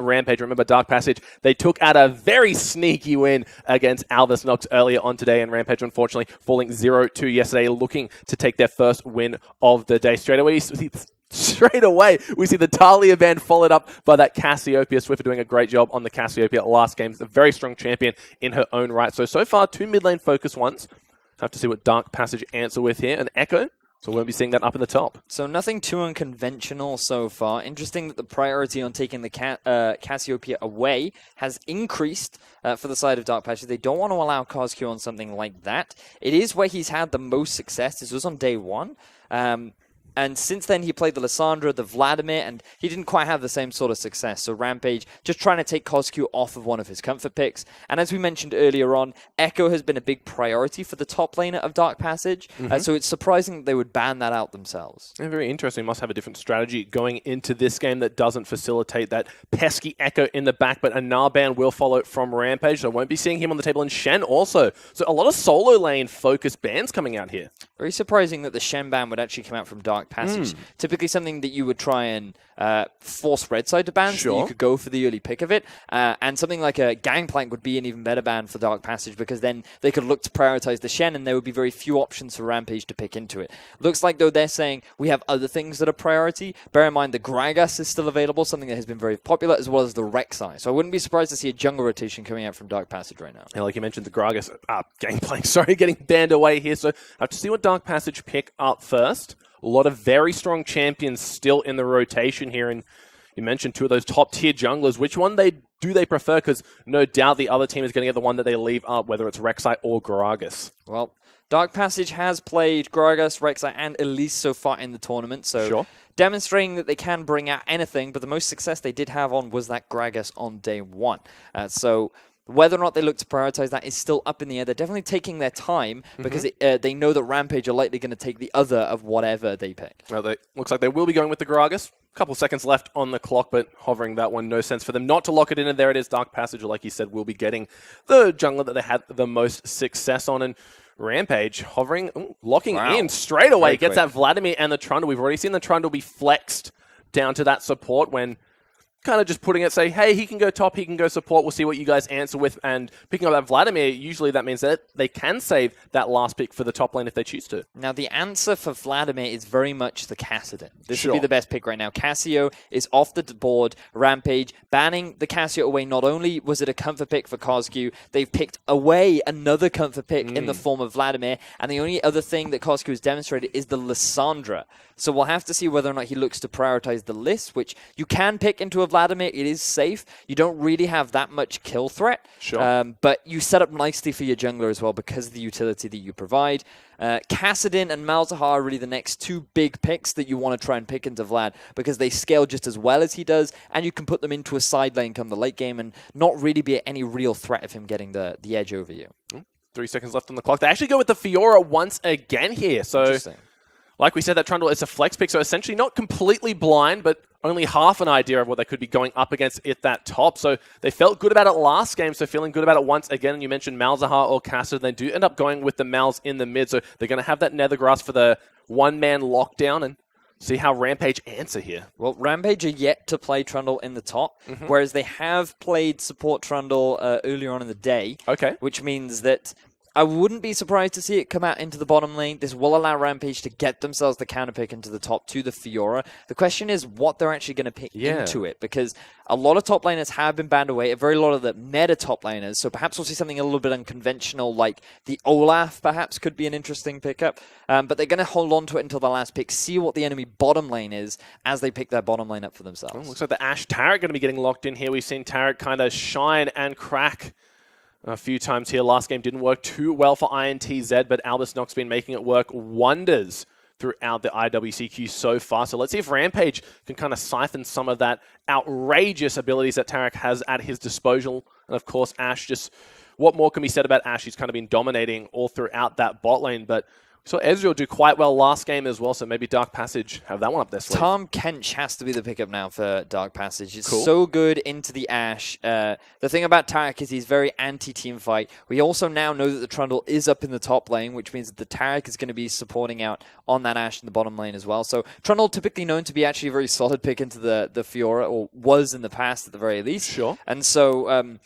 Rampage. Remember, Dark Passage, they took out a very sneaky win against Albus Nox earlier on today, and Rampage, unfortunately, falling 0-2 yesterday, looking to take their first win of the day. Straight away, we see the Talia band followed up by that Cassiopeia. Swiffer doing a great job on the Cassiopeia last game. It's a very strong champion in her own right. So far, 2 mid lane focused ones. Have to see what Dark Passage answer with here. An Echo. So we won't be seeing that up in the top. So nothing too unconventional so far. Interesting that the priority on taking the Cassiopeia away has increased for the side of Dark Passage. They don't want to allow CozQ on something like that. It is where he's had the most success. This was on day one. And since then, he played the Lissandra, the Vladimir, and he didn't quite have the same sort of success. So Rampage just trying to take CozQ off of one of his comfort picks. And as we mentioned earlier on, Echo has been a big priority for the top laner of Dark Passage. So it's surprising that they would ban that out themselves. Yeah, very interesting. Must have a different strategy going into this game that doesn't facilitate that pesky Echo in the back. But a Gnar ban will follow from Rampage, so I won't be seeing him on the table. And Shen also. So a lot of solo lane focused bans coming out here. Very surprising that the Shen ban would actually come out from Dark Passage. Typically something that you would try and force red side to ban, so that you could go for the early pick of it. And something like a Gangplank would be an even better ban for Dark Passage, because then they could look to prioritize the Shen, and there would be very few options for Rampage to pick into it. Looks like, though, they're saying we have other things that are priority. Bear in mind the Gragas is still available, something that has been very popular, as well as the Rek'Sai. So I wouldn't be surprised to see a jungle rotation coming out from Dark Passage right now. Yeah, like you mentioned, the Gragas, Gangplank, getting banned away here. So I have to see what Dark Passage pick up first. A lot of very strong champions still in the rotation here, and you mentioned two of those top-tier junglers. Which one do they prefer? Because no doubt the other team is going to get the one that they leave up, whether it's Rek'Sai or Gragas. Well, Dark Passage has played Gragas, Rek'Sai, and Elise so far in the tournament, so demonstrating that they can bring out anything, but the most success they did have on was that Gragas on day one. So whether or not they look to prioritize that is still up in the air. They're definitely taking their time because they know that Rampage are likely going to take the other of whatever they pick. Well, looks like they will be going with the Gragas. A couple seconds left on the clock, but hovering that one, no sense for them not to lock it in. And there it is, Dark Passage, like you said, will be getting the jungler that they had the most success on. And Rampage hovering, locking in straight away. Gets that Vladimir and the Trundle. We've already seen the Trundle be flexed down to that support when kind of just putting it, say, hey, he can go top, he can go support, we'll see what you guys answer with. And picking up that Vladimir, usually that means that they can save that last pick for the top lane if they choose to. Now, the answer for Vladimir is very much the Kassadin. This would be the best pick right now. Cassio is off the board. Rampage banning the Cassio away. Not only was it a comfort pick for CozQ, they've picked away another comfort pick in the form of Vladimir. And the only other thing that CozQ has demonstrated is the Lissandra. So we'll have to see whether or not he looks to prioritize the list, which you can pick into a Vladimir. It is safe. You don't really have that much kill threat, but you set up nicely for your jungler as well because of the utility that you provide. Kassadin and Malzahar are really the next two big picks that you want to try and pick into Vlad because they scale just as well as he does, and you can put them into a side lane come the late game and not really be any real threat of him getting the edge over you. 3 seconds left on the clock. They actually go with the Fiora once again here. So, like we said, that Trundle is a flex pick, so essentially not completely blind, but only half an idea of what they could be going up against at that top. So they felt good about it last game, so feeling good about it once again. And you mentioned Malzahar or Kassadin. They do end up going with the Malz in the mid, so they're going to have that Nethergrass for the one-man lockdown and see how Rampage answer here. Well, Rampage are yet to play Trundle in the top, whereas they have played support Trundle earlier on in the day, which means that I wouldn't be surprised to see it come out into the bottom lane. This will allow Rampage to get themselves the counter pick into the top to the Fiora. The question is what they're actually going to pick into it, because a lot of top laners have been banned away, a very lot of the meta top laners, so perhaps we'll see something a little bit unconventional, like the Olaf perhaps could be an interesting pickup, but they're going to hold on to it until the last pick, see what the enemy bottom lane is as they pick their bottom lane up for themselves. Well, looks like the Ashe Taric going to be getting locked in here. We've seen Taric kind of shine and crack a few times here. Last game didn't work too well for INTZ, but Albus Nox been making it work wonders throughout the IWCQ so far. So let's see if Rampage can kind of siphon some of that outrageous abilities that Taric has at his disposal. And of course, Ashe, just what more can be said about Ashe? He's kind of been dominating all throughout that bot lane, but So Ezreal do quite well last game as well, so maybe Dark Passage have that one up their sleeve. Tahm Kench has to be the pickup now for Dark Passage. It's Cool. so good into the Ashe. The thing about Taric is he's very anti-team fight. We also now know that the Trundle is up in the top lane, which means that the Taric is going to be supporting out on that Ashe in the bottom lane as well. So Trundle typically known to be actually a very solid pick into the Fiora, or was in the past at the very least. Sure. And so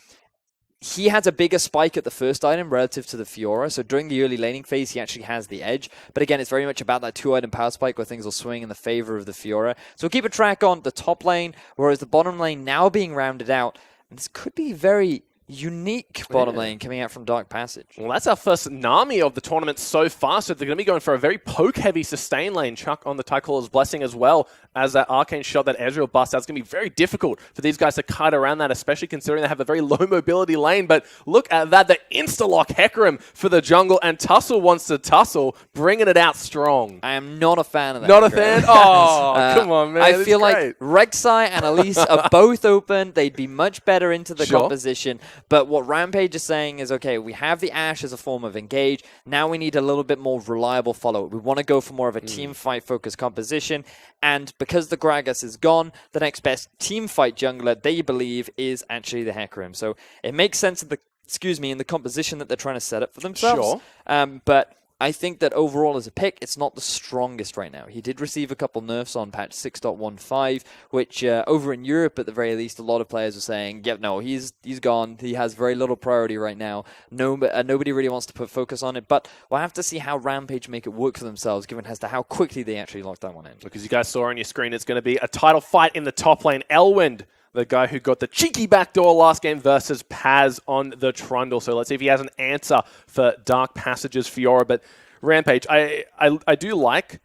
he has a bigger spike at the first item relative to the Fiora, so during the early laning phase, he actually has the edge. But again, it's very much about that 2-item power spike where things will swing in the favor of the Fiora. So we'll keep a track on the top lane, whereas the bottom lane now being rounded out. And this could be very unique bottom lane coming out from Dark Passage. Well, that's our first Nami of the tournament so far, so they're going to be going for a very poke-heavy sustain lane. Chuck on the Tidecaller's Blessing as well as that arcane shot that Ezreal busts out. It's going to be very difficult for these guys to kite around that, especially considering they have a very low mobility lane. But look at that, the insta-lock Hecarim for the jungle, and Tussle wants to tussle, bringing it out strong. I am not a fan of that. Not a fan? Oh, come on, man. I feel like Rek'Sai and Elise are both open. They'd be much better into the composition. But what Rampage is saying is, okay, we have the Ashe as a form of engage. Now we need a little bit more reliable follow. We want to go for more of a team fight focused composition. And because the Gragas is gone, the next best team fight jungler they believe is actually the Hecarim. So it makes sense in the composition that they're trying to set up for themselves. Sure. But I think that overall as a pick, it's not the strongest right now. He did receive a couple nerfs on patch 6.15, which over in Europe at the very least, a lot of players are saying, yeah, no, he's gone. He has very little priority right now. Nobody really wants to put focus on it, but we'll have to see how Rampage make it work for themselves, given as to how quickly they actually lock that one in. Look, as you guys saw on your screen, it's going to be a title fight in the top lane. Elwind, the guy who got the cheeky backdoor last game, versus Paz on the Trundle. So let's see if he has an answer for Dark Passage's Fiora. But Rampage, I do like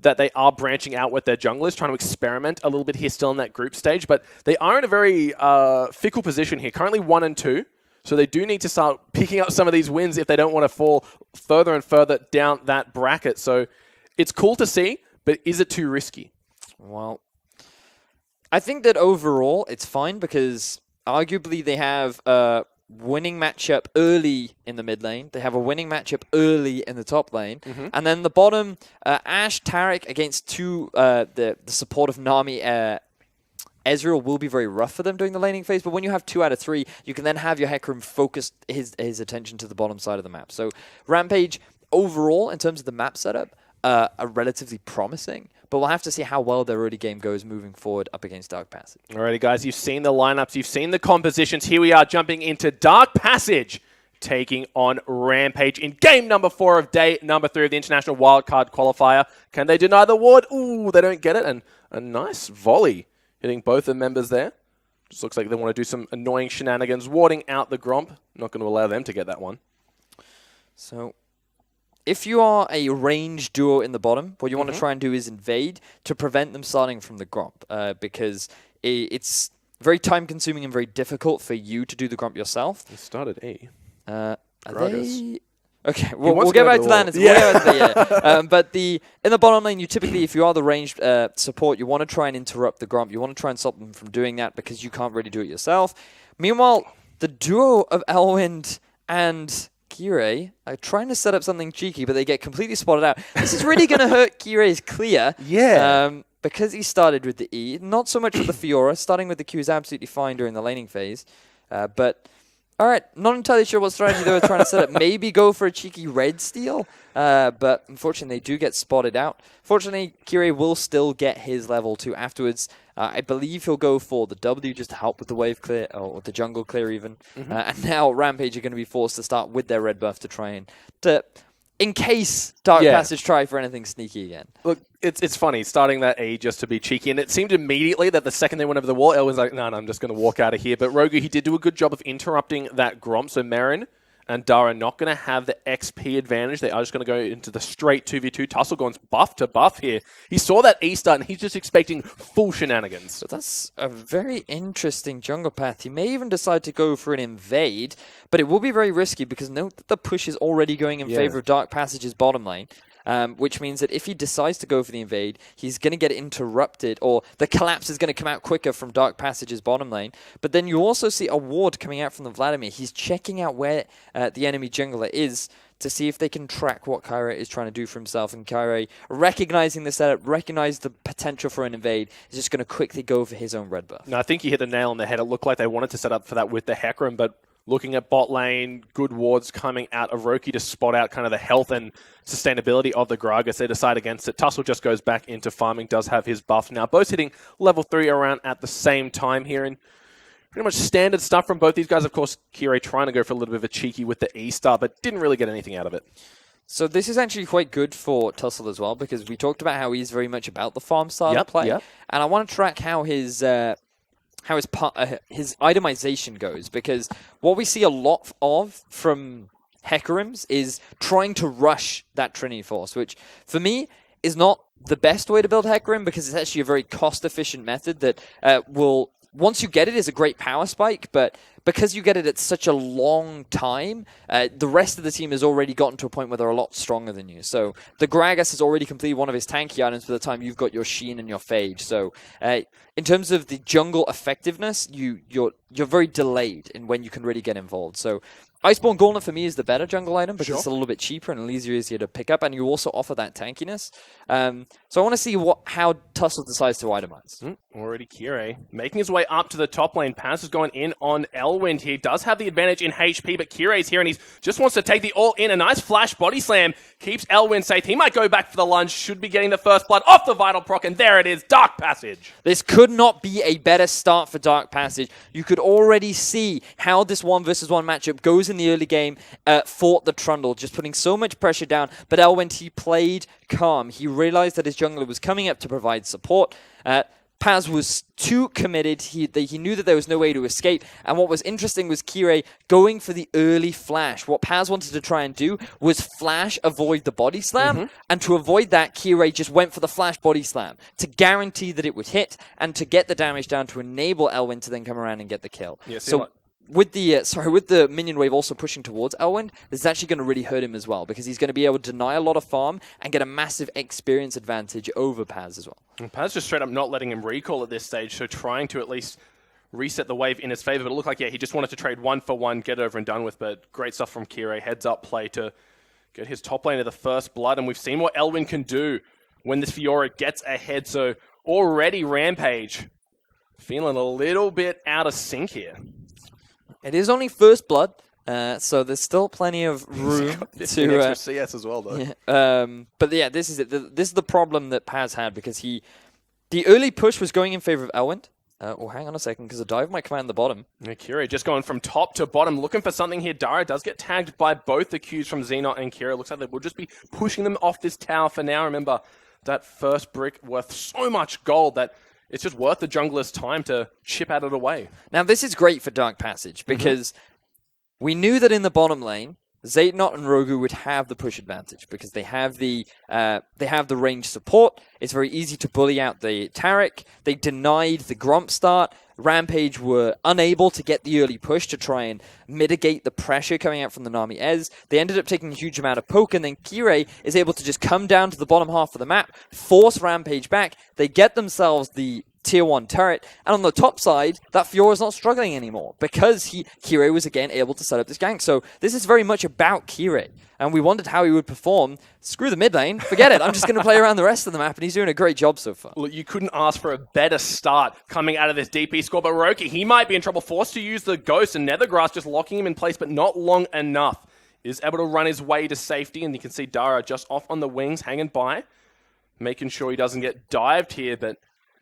that they are branching out with their junglers, trying to experiment a little bit here still in that group stage. But they are in a very fickle position here. Currently 1 and 2. So they do need to start picking up some of these wins if they don't want to fall further and further down that bracket. So it's cool to see, but is it too risky? Well, I think that overall it's fine because arguably they have a winning matchup early in the mid lane. They have a winning matchup early in the top lane. And then the bottom, Ashe, Taric against the support of Nami, Ezreal will be very rough for them during the laning phase, but when you have 2 out of 3, you can then have your Hecarim focus his attention to the bottom side of the map. So Rampage, overall, in terms of the map setup, are relatively promising, but we'll have to see how well their early game goes moving forward up against Dark Passage. Alrighty, guys, you've seen the lineups, you've seen the compositions. Here we are jumping into Dark Passage, taking on Rampage in game number 4 of day number 3 of the International Wildcard Qualifier. Can they deny the ward? Ooh, they don't get it, and a nice volley hitting both the members there. Just looks like they want to do some annoying shenanigans, warding out the Gromp. Not going to allow them to get that one. So if you are a ranged duo in the bottom, what you want to try and do is invade to prevent them starting from the Gromp, because it's very time-consuming and very difficult for you to do the Gromp yourself. They started E. Are they? Okay, we'll get back to that. But in the bottom lane, you typically, if you are the ranged support, you want to try and interrupt the Gromp. You want to try and stop them from doing that because you can't really do it yourself. Meanwhile, the duo of Elwind and Kirei are trying to set up something cheeky, but they get completely spotted out. This is really going to hurt Kirei's clear. Because he started with the E. Not so much with the Fiora. Starting with the Q is absolutely fine during the laning phase. But, all right, not entirely sure what strategy they were trying to set up. Maybe go for a cheeky red steal. But unfortunately, they do get spotted out. Fortunately, Kirei will still get his level 2 afterwards. I believe he'll go for the W just to help with the wave clear, or the jungle clear even. And now Rampage are going to be forced to start with their red buff to try and... in case Dark Passage try for anything sneaky again. Look, it's funny, starting that E just to be cheeky, and it seemed immediately that the second they went over the wall, Elwind's like, no, I'm just going to walk out of here. But Rogu, he did do a good job of interrupting that Gromp, so Meron and Dara not going to have the XP advantage. They are just going to go into the straight 2v2. Tussle going buff to buff here. He saw that E start, and he's just expecting full shenanigans. So that's a very interesting jungle path. He may even decide to go for an invade, but it will be very risky because note that the push is already going in favor of Dark Passage's bottom lane. Which means that if he decides to go for the invade, he's going to get interrupted, or the collapse is going to come out quicker from Dark Passage's bottom lane. But then you also see a ward coming out from the Vladimir. He's checking out where the enemy jungler is to see if they can track what Kirei is trying to do for himself. And Kirei, recognizing the setup, recognize the potential for an invade, is just going to quickly go for his own red buff. No, I think you hit the nail on the head. It looked like they wanted to set up for that with the Hecarim, but looking at bot lane, good wards coming out of Roki to spot out kind of the health and sustainability of the Gragas. They decide against it. Tussle just goes back into farming, does have his buff now. Both hitting level 3 around at the same time here, and pretty much standard stuff from both these guys. Of course, Kirei trying to go for a little bit of a cheeky with the E-Star, but didn't really get anything out of it. So this is actually quite good for Tussle as well, because we talked about how he's very much about the farm style of play. And I want to track how his itemization goes, because what we see a lot of from Hecarims is trying to rush that Trinity Force, which for me is not the best way to build Hecarim, because it's actually a very cost-efficient method that will, once you get it, is a great power spike, but because you get it at such a long time, the rest of the team has already gotten to a point where they're a lot stronger than you. So the Gragas has already completed one of his tanky items by the time you've got your Sheen and your Phage. So in terms of the jungle effectiveness, you're very delayed in when you can really get involved. So Iceborne Gauntlet for me is the better jungle item because it's a little bit cheaper and easier to pick up, and you also offer that tankiness. So I want to see how Tussle decides to itemize. Already Kirei making his way up to the top lane. Paz is going in on Elwind here. Does have the advantage in HP, but Kirei's here and he just wants to take the all in. A nice flash body slam keeps Elwind safe. He might go back for the lunge. Should be getting the first blood off the Vital Proc, and there it is, Dark Passage. This could not be a better start for Dark Passage. You could already see how this 1v1 matchup goes in the early game. Fought the Trundle, just putting so much pressure down, but Elwind, he played calm. He realized that his jungler was coming up to provide support. Paz was too committed. He knew that there was no way to escape. And what was interesting was Kirei going for the early flash. What Paz wanted to try and do was flash, avoid the body slam. And to avoid that, Kirei just went for the flash body slam to guarantee that it would hit and to get the damage down to enable Elwind to then come around and get the kill. Yeah, so with the minion wave also pushing towards Elwind, this is actually going to really hurt him as well, because he's going to be able to deny a lot of farm and get a massive experience advantage over Paz as well. And Paz just straight up not letting him recall at this stage, so trying to at least reset the wave in his favor. But it looked like, he just wanted to trade 1-for-1, get over and done with. But great stuff from Kirei. Heads up play to get his top lane to the first blood. And we've seen what Elwind can do when this Fiora gets ahead. So already Rampage feeling a little bit out of sync here. It is only first blood, so there's still plenty of room to extra CS as well, though. But yeah, this is it. This is the problem that Paz had, because the early push was going in favor of Elwind. Hang on a second, because the dive might come out in the bottom. Yeah, Kirei just going from top to bottom, looking for something here. Dara does get tagged by both the Qs from Zeitnot and Kirei. Looks like they will just be pushing them off this tower for now. Remember, that first brick worth so much gold that it's just worth the jungler's time to chip out of the way. Now, this is great for Dark Passage, because we knew that in the bottom lane, Zeitnot and Rogu would have the push advantage, because they have the range support. It's very easy to bully out the Taric. They denied the Gromp start. Rampage were unable to get the early push to try and mitigate the pressure coming out from the Nami Ez. They ended up taking a huge amount of poke, and then Kirei is able to just come down to the bottom half of the map, force Rampage back. They get themselves the tier 1 turret, and on the top side, that Fiora's not struggling anymore, because Kirei was again able to set up this gank. So this is very much about Kirei, and we wondered how he would perform. Screw the mid lane, forget it. I'm just going to play around the rest of the map, and he's doing a great job so far. Look, you couldn't ask for a better start coming out of this DP score, but Roki, he might be in trouble. Forced to use the Ghost, and Nethergrass just locking him in place, but not long enough. Is able to run his way to safety, and you can see Dara just off on the wings, hanging by, making sure he doesn't get dived here, but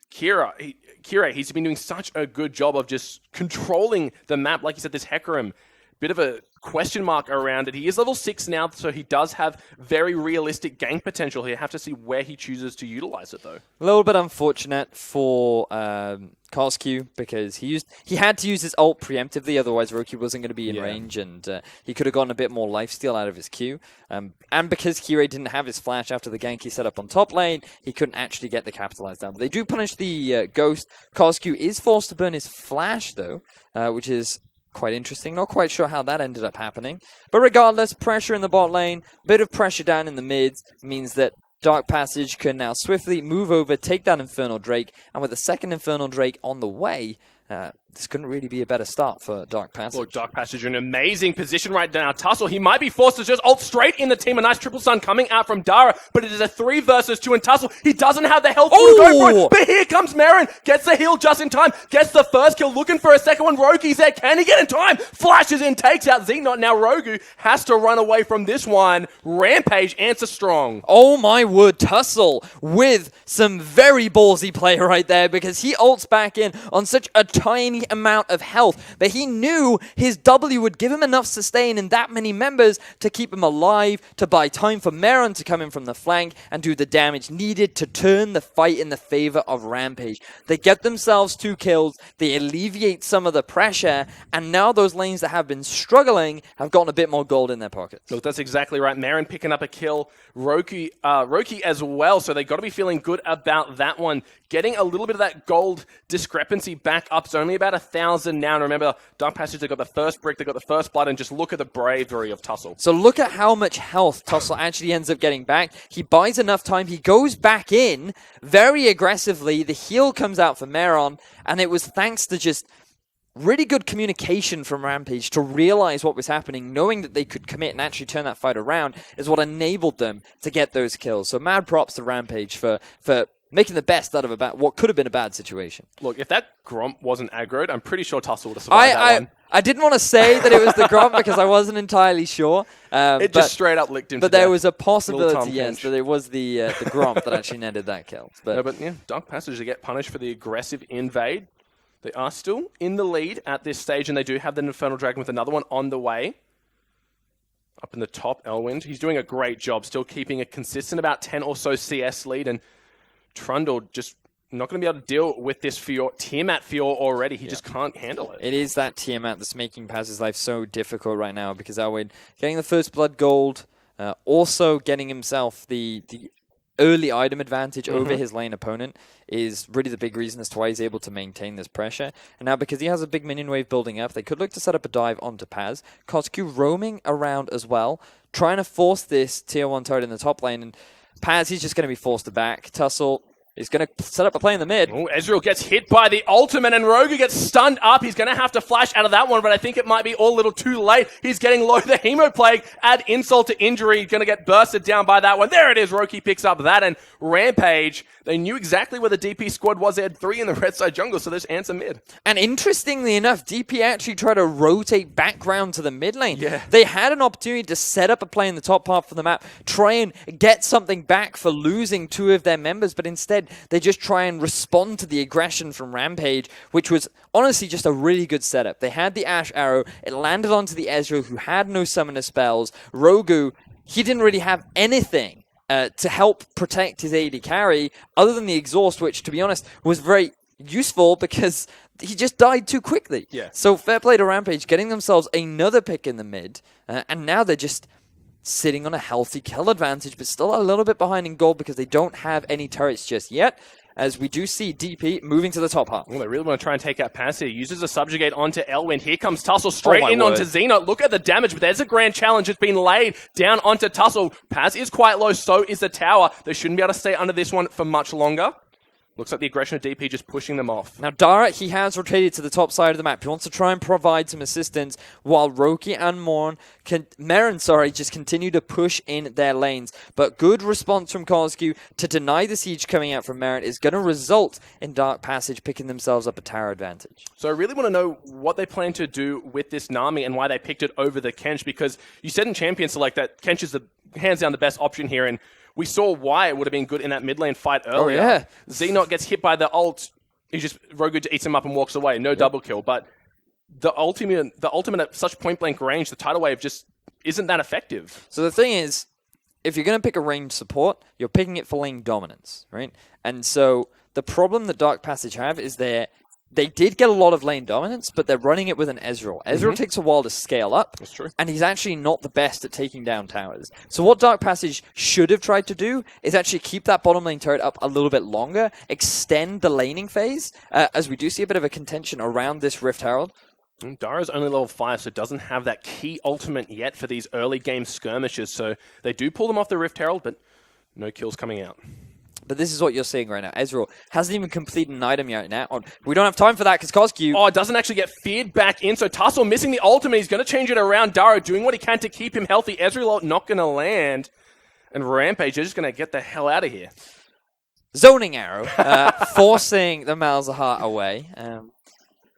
Kirei, he's been doing such a good job of just controlling the map. Like you said, this Hecarim, bit of a question mark around it. He is level 6 now, so he does have very realistic gank potential here. Have to see where he chooses to utilize it, though. A little bit unfortunate for CozQ, because he had to use his ult preemptively, otherwise Roki wasn't going to be in range, and he could have gotten a bit more lifesteal out of his Q. And because Kirei didn't have his flash after the gank he set up on top lane, he couldn't actually get the capitalize down. But they do punish the Ghost. CozQ is forced to burn his flash, though, which is quite interesting. Not quite sure how that ended up happening. But regardless, pressure in the bot lane, bit of pressure down in the mids means that Dark Passage can now swiftly move over, take that Infernal Drake, and with the second Infernal Drake on the way, this couldn't really be a better start for Dark Passage. Look, Dark Passage in an amazing position right now. Tussle, he might be forced to just ult straight in the team. A nice triple stun coming out from Dara, but it is a 3 versus 2, and Tussle, he doesn't have the health to go for it. But here comes Meron, gets the heal just in time, gets the first kill, looking for a second one. Roki's there, can he get in time? Flashes in, takes out Zeitnot. Now Rogu has to run away from this one. Rampage answers strong. Oh my word, Tussle with some very ballsy play right there, because he ults back in on such a tiny amount of health, but he knew his W would give him enough sustain and that many members to keep him alive, to buy time for Meron to come in from the flank and do the damage needed to turn the fight in the favor of Rampage. They get themselves 2 kills, they alleviate some of the pressure, and now those lanes that have been struggling have gotten a bit more gold in their pockets. Look, that's exactly right. Meron picking up a kill, Roki as well, so they got to be feeling good about that one. Getting a little bit of that gold discrepancy back up. It's only about 1,000 now. And remember, Dark Passage, they got the first brick, they got the first blood, and just look at the bravery of Tussle. So look at how much health Tussle actually ends up getting back. He buys enough time. He goes back in very aggressively. The heal comes out for Meron, and it was thanks to just really good communication from Rampage to realize what was happening, knowing that they could commit and actually turn that fight around is what enabled them to get those kills. So mad props to Rampage for making the best out of what could have been a bad situation. Look, if that Gromp wasn't aggroed, I'm pretty sure Tussle would have survived that one. I didn't want to say that it was the Gromp because I wasn't entirely sure. Just straight up licked him But to there death. was a possibility, yes, that it was the Gromp that actually netted that kill. But yeah, Dark Passage, they get punished for the aggressive invade. They are still in the lead at this stage, and they do have the Infernal Dragon with another one on the way. Up in the top, Elwind. He's doing a great job, still keeping a consistent about 10 or so CS lead, and Trundle just not going to be able to deal with this Tiamat Fior already. He just can't handle it. It is that Tiamat that's making Paz's life so difficult right now, because Elwind getting the first blood gold, also getting himself the early item advantage over his lane opponent is really the big reason as to why he's able to maintain this pressure. And now because he has a big minion wave building up, they could look to set up a dive onto Paz. CozQ roaming around as well, trying to force this tier 1 turret in the top lane, and Paz, he's just going to be forced to back. Tussle is going to set up a play in the mid. Oh, Ezreal gets hit by the ultimate, and Rogu gets stunned up. He's going to have to flash out of that one, but I think it might be all a little too late. He's getting low. The Hemo Plague, add insult to injury. Going to get bursted down by that one. There it is. Roki picks up that, and Rampage, they knew exactly where the DP squad was. They had 3 in the red side jungle, so there's answer mid. And interestingly enough, DP actually tried to rotate back round to the mid lane. Yeah. They had an opportunity to set up a play in the top half of the map, try and get something back for losing 2 of their members, but instead they just try and respond to the aggression from Rampage, which was honestly just a really good setup. They had the Ash Arrow, it landed onto the Ezreal, who had no summoner spells. Rogu, he didn't really have anything to help protect his AD carry, other than the exhaust, which, to be honest, was very useful because he just died too quickly. Yeah. So fair play to Rampage, getting themselves another pick in the mid, and now they're just sitting on a healthy kill advantage, but still a little bit behind in gold because they don't have any turrets just yet. As we do see DP moving to the top half. Well, they really want to try and take out Paz here. Uses a subjugate onto Elwind. Here comes Tussle straight in onto Zeitnot. Look at the damage, but there's a grand challenge. It's been laid down onto Tussle. Paz is quite low, so is the tower. They shouldn't be able to stay under this one for much longer. Looks like the aggression of DP just pushing them off. Now, Dara, he has rotated to the top side of the map. He wants to try and provide some assistance while Roki and Meron, just continue to push in their lanes. But good response from CozQ to deny the siege coming out from Meron is going to result in Dark Passage picking themselves up a tower advantage. So I really want to know what they plan to do with this Nami and why they picked it over the Kench, because you said in Champion Select that Kench is hands down the best option here, and we saw why it would have been good in that mid lane fight earlier. Oh, yeah. Zeitnot gets hit by the ult. Rogu eats him up and walks away. No double kill. But the ultimate at such point blank range, the tidal wave just isn't that effective. So the thing is, if you're going to pick a ranged support, you're picking it for lane dominance, right? And so the problem that Dark Passage have is they did get a lot of lane dominance, but they're running it with an Ezreal. Ezreal takes a while to scale up. That's true. And he's actually not the best at taking down towers. So what Dark Passage should have tried to do is actually keep that bottom lane turret up a little bit longer, extend the laning phase, as we do see a bit of a contention around this Rift Herald. Dara's only level 5, so doesn't have that key ultimate yet for these early game skirmishes. So they do pull them off the Rift Herald, but no kills coming out. But this is what you're seeing right now. Ezreal hasn't even completed an item yet now. We don't have time for that because CozQ... Oh, it doesn't actually get feared back in. So Tussle missing the ultimate. He's going to change it around. Dara doing what he can to keep him healthy. Ezreal not going to land. And Rampage is just going to get the hell out of here. Zoning arrow, forcing the Malzahar away.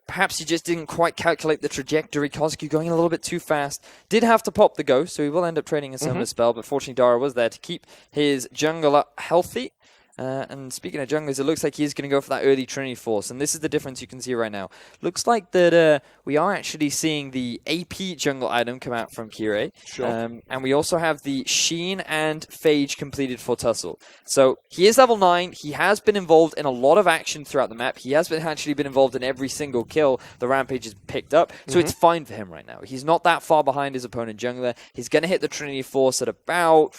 Perhaps he just didn't quite calculate the trajectory. CozQ going a little bit too fast. Did have to pop the ghost, so he will end up trading a summoner spell. But fortunately, Dara was there to keep his jungler healthy. And speaking of junglers, it looks like he's going to go for that early Trinity Force. And this is the difference you can see right now. Looks like that we are actually seeing the AP jungle item come out from Kirei. Sure. And we also have the Sheen and Phage completed for Tussle. So he is level 9. He has been involved in a lot of action throughout the map. He has actually been involved in every single kill the Rampage has picked up. So it's fine for him right now. He's not that far behind his opponent jungler. He's going to hit the Trinity Force at about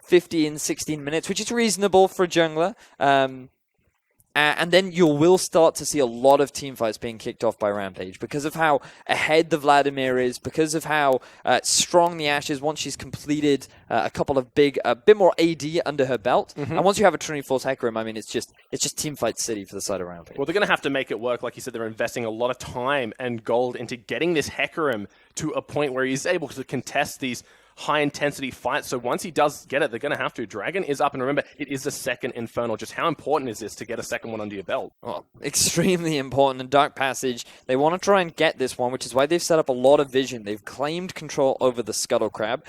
15, 16 minutes, which is reasonable for a jungler. And then you will start to see a lot of teamfights being kicked off by Rampage because of how ahead the Vladimir is, because of how strong the Ashe is once she's completed a couple of bit more AD under her belt. And once you have a Trinity Force Hecarim, I mean, it's just teamfight city for the side of Rampage. Well, they're going to have to make it work. Like you said, they're investing a lot of time and gold into getting this Hecarim to a point where he's able to contest these high-intensity fights. So once he does get it, they're going to have to. Dragon is up, and remember, it is the second Infernal. Just how important is this to get a second one under your belt? Well, extremely important. And Dark Passage, they want to try and get this one, which is why they've set up a lot of vision. They've claimed control over the Scuttle Crab,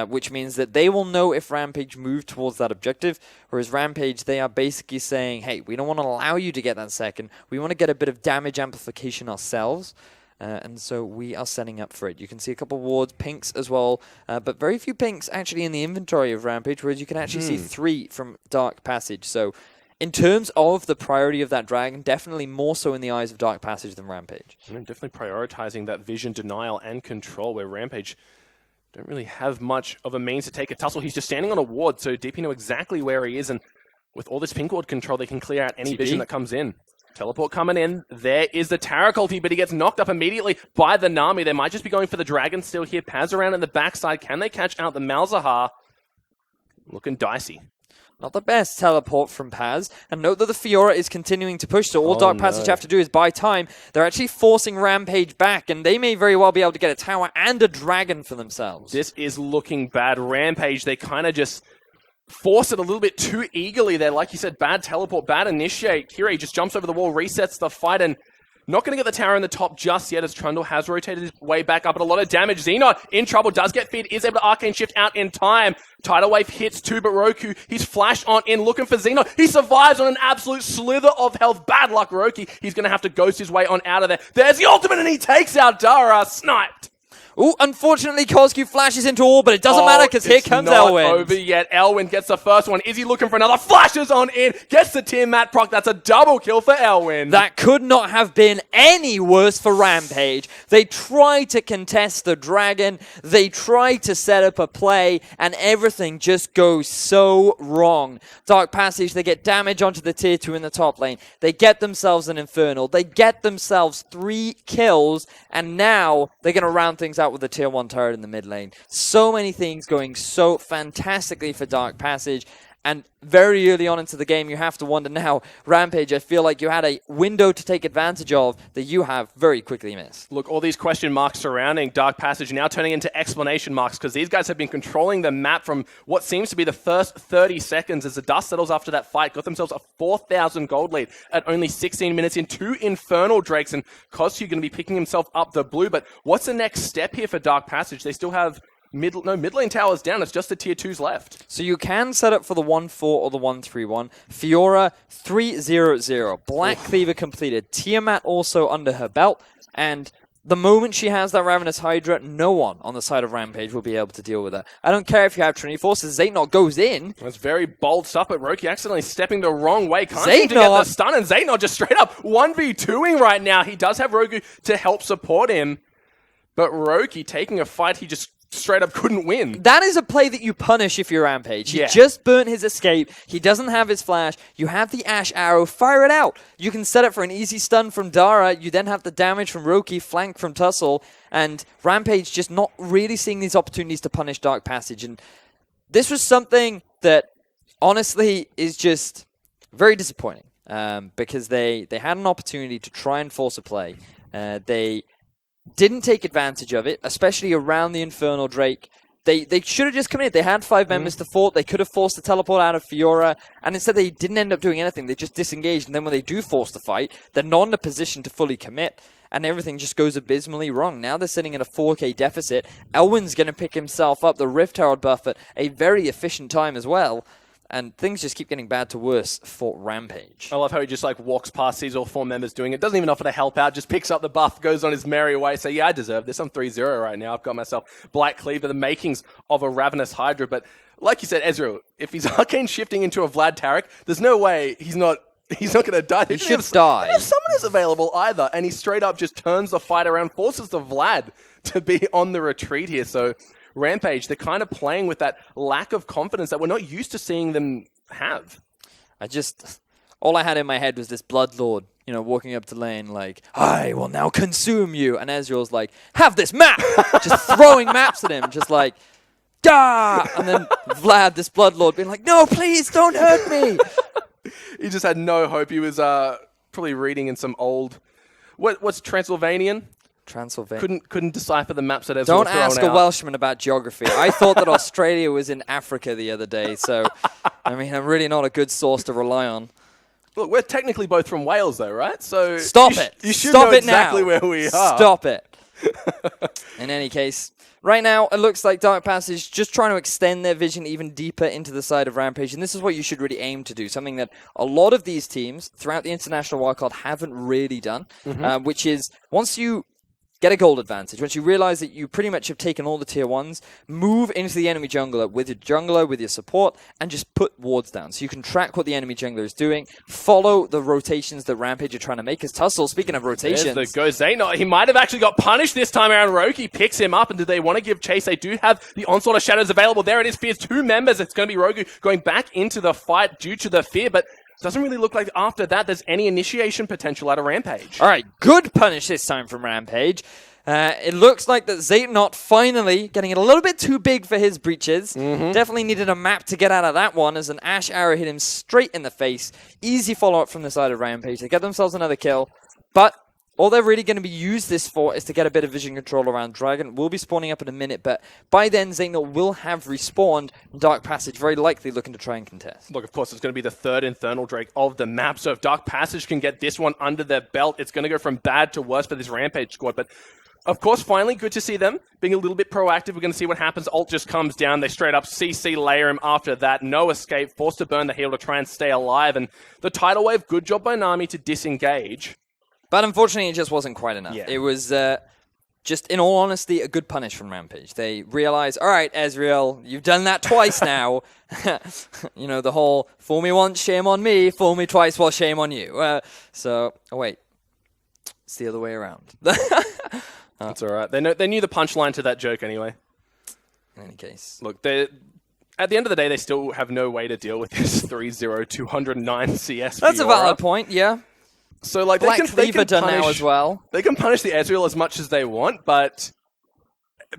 which means that they will know if Rampage move towards that objective, whereas Rampage, they are basically saying, hey, we don't want to allow you to get that second. We want to get a bit of damage amplification ourselves. And so we are setting up for it. You can see a couple of wards, pinks as well, but very few pinks actually in the inventory of Rampage, whereas you can actually see 3 from Dark Passage. So in terms of the priority of that dragon, definitely more so in the eyes of Dark Passage than Rampage. Definitely prioritizing that vision, denial, and control, where Rampage don't really have much of a means to take a Tussle. He's just standing on a ward, so DP know exactly where he is, and with all this pink ward control, they can clear out any vision that comes in. Teleport coming in. There is the Tara culti, but he gets knocked up immediately by the Nami. They might just be going for the dragon still here. Paz around in the backside. Can they catch out the Malzahar? Looking dicey. Not the best teleport from Paz. And note that the Fiora is continuing to push, so all Dark Passage have to do is buy time. They're actually forcing Rampage back, and they may very well be able to get a tower and a dragon for themselves. This is looking bad. Rampage, they kind of just force it a little bit too eagerly there. Like you said, bad teleport, bad initiate. Kirei just jumps over the wall, resets the fight, and not going to get the tower in the top just yet as Trundle has rotated his way back up, but a lot of damage. Zeitnot in trouble, does get feed, is able to Arcane Shift out in time. Tidal Wave hits too, but Rogu, he's flashed on in, looking for Zeitnot. He survives on an absolute slither of health. Bad luck, Roki. He's going to have to ghost his way on out of there. There's the ultimate, and he takes out Dara. Sniped. Ooh, unfortunately, CozQ flashes into all, but it doesn't matter because here comes Elwind. Not over yet. Elwind gets the first one. Is he looking for another? Flashes on in. Gets the Tiamat proc. That's a double kill for Elwind. That could not have been any worse for Rampage. They try to contest the dragon. They try to set up a play, and everything just goes so wrong. Dark Passage, they get damage onto the tier 2 in the top lane. They get themselves an Infernal. They get themselves 3 kills, and now they're going to round things out with the tier 1 turret in the mid lane. So many things going so fantastically for Dark Passage, and very early on into the game you have to wonder now, Rampage, I feel like you had a window to take advantage of that you have very quickly missed. Look, all these question marks surrounding Dark Passage now turning into exclamation marks because these guys have been controlling the map from what seems to be the first 30 seconds as the dust settles after that fight. Got themselves a 4,000 gold lead at only 16 minutes in 2 Infernal Drakes, and CozQ going to be picking himself up the blue. But what's the next step here for Dark Passage? They still have mid lane towers down. It's just the tier 2s left. So you can set up for the 1-4 or the 1-3-1. Fiora 3-0-0. Black Cleaver completed. Tiamat also under her belt. And the moment she has that Ravenous Hydra, no one on the side of Rampage will be able to deal with her. I don't care if you have Trinity Forces. Zeitnot goes in. That's very bold stuff, but Roki accidentally stepping the wrong way. Can't seem to get the stun, and Zeitnot just straight up 1v2ing right now. He does have Rogu to help support him. But Roki taking a fight he just straight up couldn't win. That is a play that you punish if you're Rampage. He just burnt his escape. He doesn't have his flash. You have the Ashe arrow. Fire it out. You can set it for an easy stun from Dara. You then have the damage from Roki, flank from Tussle, and Rampage just not really seeing these opportunities to punish Dark Passage. And this was something that honestly is just very disappointing because they had an opportunity to try and force a play. They didn't take advantage of it, especially around the Infernal Drake. They should have just come in. They had 5 members to fort. They could have forced the teleport out of Fiora, and instead they didn't end up doing anything. They just disengaged, and then when they do force the fight, they're not in a position to fully commit, and everything just goes abysmally wrong. Now they're sitting at a 4k deficit. Elwind's going to pick himself up the Rift Herald buff at a very efficient time as well. And things just keep getting bad to worse for Rampage. I love how he just like walks past, sees all 4 members doing it, doesn't even offer to help out, just picks up the buff, goes on his merry way. So yeah, I deserve this. I'm 3-0 right now. I've got myself Black Cleaver, the makings of a Ravenous Hydra. But like you said, Ezreal, if he's Arcane shifting into a Vlad Taric, there's no way he's not going to die. He should die. If Summoners available either, and he straight up just turns the fight around, forces the Vlad to be on the retreat here. So Rampage, they're kind of playing with that lack of confidence that we're not used to seeing them have. All I had in my head was this Bloodlord, walking up to lane like, I will now consume you. And Ezreal's like, have this map! Just throwing maps at him, just like, da! And then Vlad, this Bloodlord, being like, no, please, don't hurt me! He just had no hope. He was probably reading in some old... What's Transylvanian? Transylvania. Couldn't decipher the maps that Ezreal Don't ask a Welshman about geography. I thought that Australia was in Africa the other day, so I'm really not a good source to rely on. Look, we're technically both from Wales, though, right? So stop it. You should Stop know it exactly now. where we are. Stop it. In any case, right now it looks like Dark Passage just trying to extend their vision even deeper into the side of Rampage, and this is what you should really aim to do. Something that a lot of these teams throughout the International Wildcard haven't really done, which is once you get a gold advantage. Once you realize that you pretty much have taken all the tier 1s, move into the enemy jungler, with your support, and just put wards down. So you can track what the enemy jungler is doing, follow the rotations that Rampage are trying to make. As Tussle, speaking of rotations... There's the go Zeitnot. He might have actually got punished this time around. Roki picks him up, and do they want to give chase? They do have the Onslaught of Shadows available. There it is. Fears 2 members. It's going to be Rogu going back into the fight due to the fear, but doesn't really look like after that there's any initiation potential out of Rampage. All right, good punish this time from Rampage. It looks like that Zeitnot finally getting it a little bit too big for his breaches. Definitely needed a map to get out of that one as an Ash arrow hit him straight in the face. Easy follow-up from the side of Rampage. They get themselves another kill, but all they're really going to be used this for is to get a bit of vision control around Dragon. Will be spawning up in a minute, but by then Zeitnot will have respawned. Dark Passage very likely looking to try and contest. Look, of course, it's going to be the 3rd Infernal Drake of the map, so if Dark Passage can get this one under their belt, it's going to go from bad to worse for this Rampage squad, but of course, finally, good to see them being a little bit proactive. We're going to see what happens. Ult just comes down. They straight up CC layer him after that. No escape. Forced to burn the heal to try and stay alive. And the tidal wave, good job by Nami to disengage. But unfortunately, it just wasn't quite enough. Yeah. It was just, in all honesty, a good punish from Rampage. They realized, all right, Ezreal, you've done that twice now. The whole, fool me once, shame on me. Fool me twice, well, shame on you. Oh, wait. It's the other way around. That's all right. They knew the punchline to that joke anyway. In any case. Look, at the end of the day, they still have no way to deal with this 3-0, 209 CS That's Fiora. a valid point, yeah. So, like, Black they can done punish, now as well. They can punish the Ezreal as much as they want, but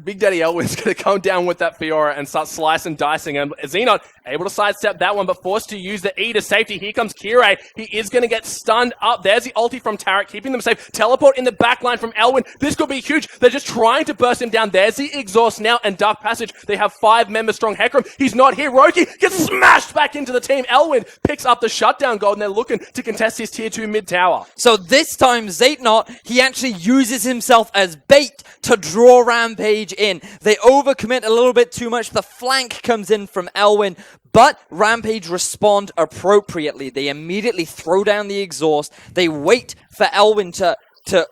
Big Daddy Elwind's going to come down with that Fiora and start slicing, dicing, and Zeitnot able to sidestep that one, but forced to use the E to safety. Here comes Kirei. He is going to get stunned up. There's the ulti from Taric, keeping them safe. Teleport in the backline from Elwind. This could be huge. They're just trying to burst him down. There's the exhaust now, and Dark Passage. They have 5 members strong. Hecarim, he's not here. Roki gets smashed back into the team. Elwind picks up the shutdown gold, and they're looking to contest his tier 2 mid tower. So this time, Zeitnot, he actually uses himself as bait to draw Rampage in. They overcommit a little bit too much. The flank comes in from Elwind, but Rampage respond appropriately. They immediately throw down the exhaust. They wait for Elwind to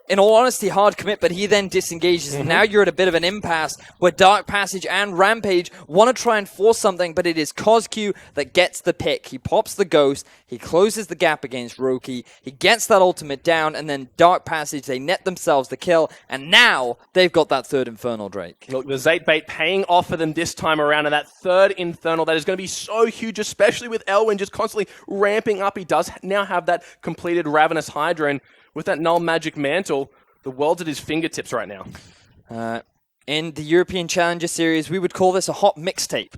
in all honesty, hard commit, but he then disengages. And now you're at a bit of an impasse where Dark Passage and Rampage want to try and force something, but it is CozQ that gets the pick. He pops the Ghost, he closes the gap against Roki, he gets that ultimate down, and then Dark Passage, they net themselves the kill, and now they've got that 3rd Infernal Drake. Look, the Zait bait paying off for them this time around, and that 3rd Infernal, that is going to be so huge, especially with Elwind just constantly ramping up. He does now have that completed Ravenous Hydra, and with that Null Magic Mantle, the world's at his fingertips right now. In the European Challenger Series, we would call this a hot mixtape.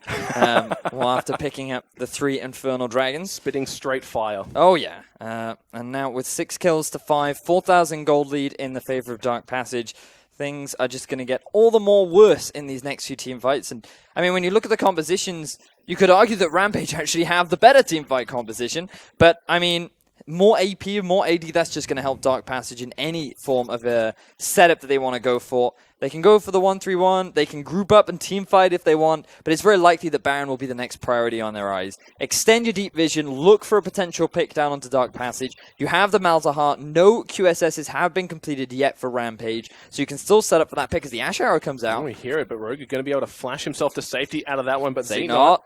Well, after picking up the 3 Infernal Dragons. Spitting straight fire. Oh, yeah. And now with 6 kills to 5, 4,000 gold lead in the favor of Dark Passage, things are just going to get all the more worse in these next few team fights. And I mean, when you look at the compositions, you could argue that Rampage actually have the better team fight composition. But, I mean, more AP, more AD, that's just going to help Dark Passage in any form of a setup that they want to go for. They can go for the 1-3-1, they can group up and team fight if they want, but it's very likely that Baron will be the next priority on their eyes. Extend your deep vision, look for a potential pick down onto Dark Passage. You have the Malzahar, no QSSs have been completed yet for Rampage, so you can still set up for that pick as the Ash Arrow comes out. We hear it, but Rogu going to be able to flash himself to safety out of that one, but Zeitnot.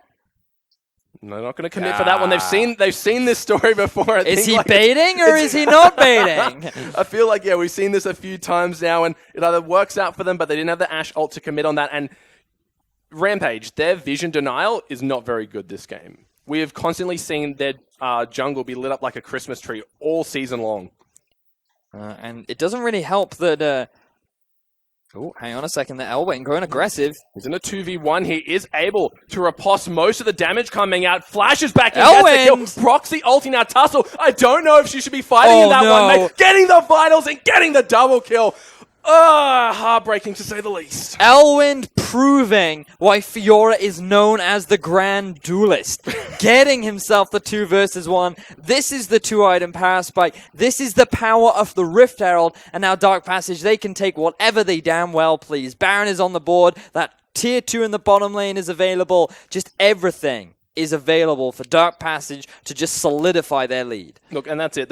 No, not going to commit for that one. They've seen this story before. Is he baiting or is he not baiting? I feel like, yeah, we've seen this a few times now, and it either works out for them, but they didn't have the Ashe ult to commit on that. And Rampage, their vision denial is not very good this game. We have constantly seen their jungle be lit up like a Christmas tree all season long. And it doesn't really help that... Oh, hang on a second. The Elwind going aggressive. He's in a 2v1. He is able to riposte most of the damage coming out. Flashes back in. Elwind! Gets the kill. Proxy ulting now. Tussle. I don't know if she should be fighting in that one, mate. Getting the vitals and getting the double kill. Heartbreaking to say the least. Elwind proving why Fiora is known as the Grand Duelist. Getting himself the 2 versus 1. This is the 2-item power spike. This is the power of the Rift Herald. And now Dark Passage, they can take whatever they damn well please. Baron is on the board. That tier 2 in the bottom lane is available. Just everything is available for Dark Passage to just solidify their lead. Look, and that's it.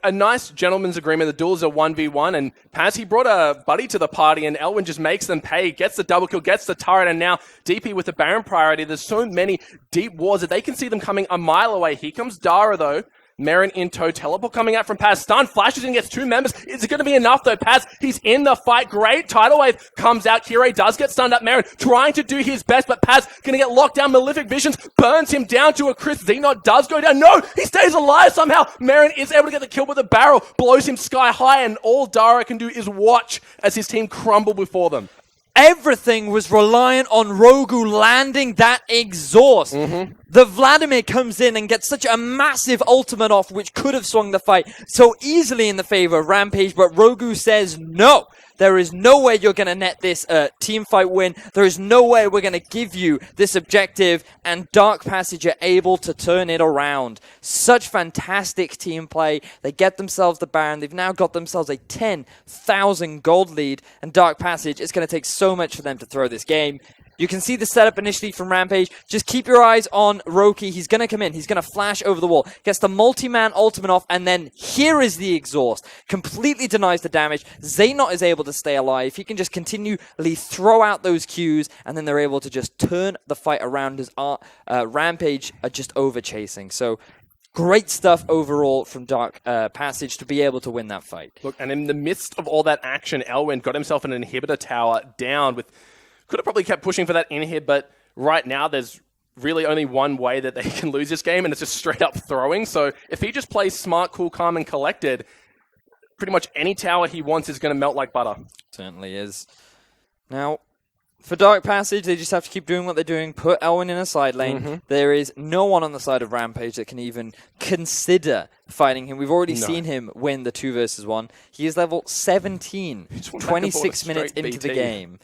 A nice gentleman's agreement. The duels are 1v1, and Paz, he brought a buddy to the party, and Elwind just makes them pay, gets the double kill, gets the turret, and now DP with the Baron priority. There's so many deep wards that they can see them coming a mile away. Here comes Dara, though. Meron in tow. Teleport coming out from Paz. Stun, flashes and gets 2 members. Is it going to be enough, though? Paz, he's in the fight. Great. Tidal Wave comes out. Kirei does get stunned up. Meron trying to do his best, but Paz going to get locked down. Malefic Visions burns him down to a crisp. Zeitnot does go down. No, he stays alive somehow. Meron is able to get the kill with a barrel. Blows him sky high, and all Dara can do is watch as his team crumble before them. Everything was reliant on Rogu landing that exhaust. The Vladimir comes in and gets such a massive ultimate off, which could have swung the fight so easily in the favor of Rampage, but Rogu says no. There is no way you're going to net this team fight win. There is no way we're going to give you this objective, and Dark Passage are able to turn it around. Such fantastic team play. They get themselves the Baron. They've now got themselves a 10,000 gold lead, and Dark Passage, it's going to take so much for them to throw this game. You can see the setup initially from Rampage. Just keep your eyes on Roki. He's going to come in. He's going to flash over the wall. Gets the multi-man ultimate off, and then here is the exhaust. Completely denies the damage. Zeitnot is able to stay alive. He can just continually throw out those Qs, and then they're able to just turn the fight around as Rampage are just over-chasing. So great stuff overall from Dark Passage to be able to win that fight. Look, and in the midst of all that action, Elwind got himself an inhibitor tower down with... Could have probably kept pushing for that in-hit, but right now there's really only one way that they can lose this game, and it's just straight up throwing. So if he just plays smart, cool, calm, and collected, pretty much any tower he wants is going to melt like butter. Certainly is. Now, for Dark Passage, they just have to keep doing what they're doing. Put Elwind in a side lane. There is no one on the side of Rampage that can even consider fighting him. We've already seen him win the 2 versus 1. He is level 17, 26 minutes into the game.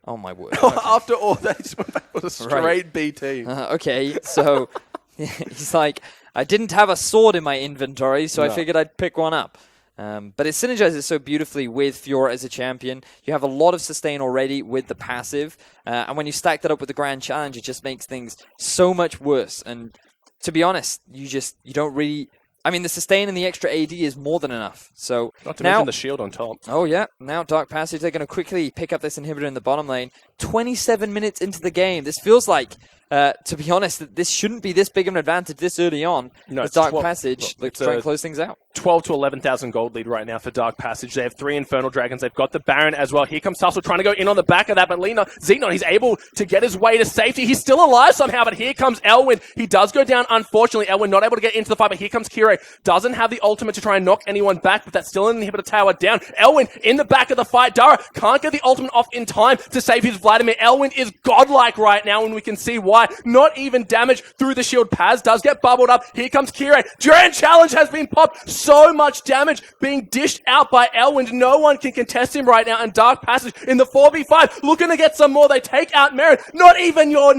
Oh, my word. Okay. After all that, he just went back with a straight BT. Okay, so he's like, I didn't have a sword in my inventory, so I figured I'd pick one up. But it synergizes so beautifully with Fiora as a champion. You have a lot of sustain already with the passive. And when you stack that up with the Grand Challenge, it just makes things so much worse. And to be honest, you don't really... I mean, the sustain and the extra AD is more than enough. So not to mention the shield on top. Oh, yeah. Now Dark Passage, they're going to quickly pick up this inhibitor in the bottom lane. 27 minutes into the game. This feels like To be honest, this shouldn't be this big of an advantage this early on. No, with Dark 12 Passage, let's try and close things out. 12 to 11,000 gold lead right now for Dark Passage. They have 3 Infernal Dragons. They've got the Baron as well. Here comes Tussle trying to go in on the back of that, but Zeitnot, he's able to get his way to safety. He's still alive somehow, but here comes Elwind. He does go down, unfortunately. Elwind not able to get into the fight, but here comes Kirei. Doesn't have the ultimate to try and knock anyone back, but that's still an inhibitor tower down. Elwind in the back of the fight. Dara can't get the ultimate off in time to save his Vladimir. Elwind is godlike right now, and we can see why. Not even damage through the shield. Paz does get bubbled up. Here comes Kirei. Duran challenge has been popped. So much damage being dished out by Elwind. No one can contest him right now, and Dark Passage in the 4v5 looking to get some more. They take out Meron. Not even your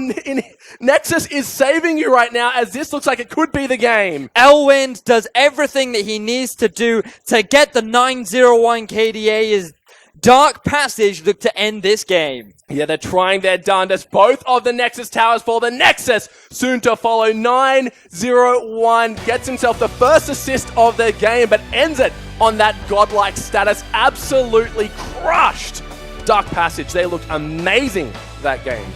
Nexus is saving you right now, as this looks like it could be the game. Elwind does everything that he needs to do to get the 901 KDA. As Dark Passage look to end this game. Yeah, they're trying their darndest. Both of the Nexus towers fall. The Nexus soon to follow. 901 gets himself the first assist of the game, but ends it on that godlike status. Absolutely crushed Dark Passage. They looked amazing that game.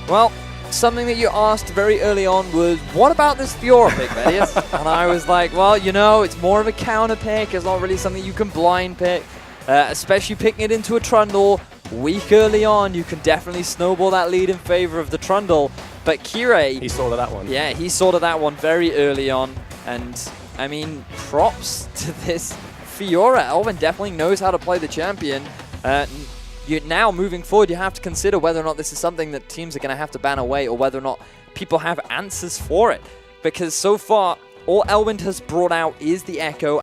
Well, something that you asked very early on was, what about this Fiora pick, Medius? And I was like, well, you know, it's more of a counter pick. It's not really something you can blind pick. Especially picking it into a Trundle weak early on, you can definitely snowball that lead in favor of the Trundle. But Kirei, he sorted that one. Yeah, he sorted that one very early on. And I mean, props to this Fiora. Elwind definitely knows how to play the champion. Now moving forward, you have to consider whether or not this is something that teams are going to have to ban away, or whether or not people have answers for it. Because so far, all Elwind has brought out is the Echo